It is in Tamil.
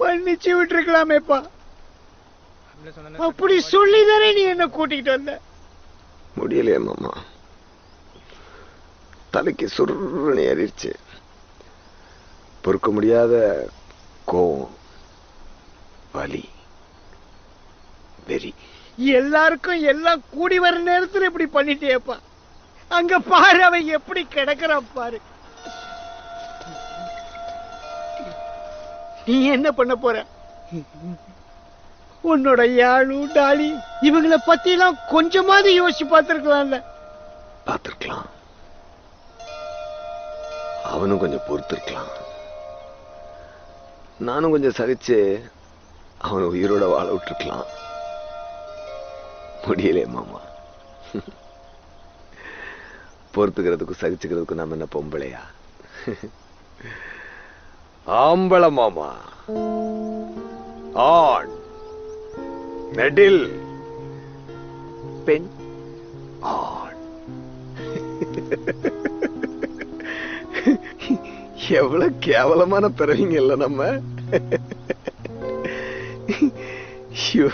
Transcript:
மன்னிச்சு விட்டுருக்கலாமேப்பா. அப்படி சொல்லிதானே நீ என்ன கூட்டிட்டு வந்த? முடியலையே மாமா, தலைக்கு சுருன்னு ஏறிடுச்சு. பொறுக்க முடியாத கோவம், வலி, வெறி. எல்லாருக்கும் எல்லாம் கூடி வர நேரத்துல இப்படி பண்ணிட்டேப்பா. அங்க பாரு அவன் எப்படி கிடக்குறான் பாரு. நீ என்ன பண்ண போற? உன்னோட யாழு டாலி இவங்களை பத்தி எல்லாம் கொஞ்சமாவது யோசிச்சு பார்த்திருக்கலாம்ல. பார்த்திருக்கலாம், அவனும் கொஞ்சம் பொறுத்திருக்கலாம். நானும் கொஞ்சம் சகிச்சு அவனை உயிரோட வாழ விட்டுருக்கலாம். முடியலே மாமா. பொறுத்துக்கிறதுக்கும் சகிச்சுக்கிறதுக்கும் நாம என்ன பொம்பளையா? ஆம்பளை மாமா. ஆண், நெடில், பெண், ஆண். எவ்வளவு கேவலமான பிறவிங்க இல்ல நம்ம. ஷோ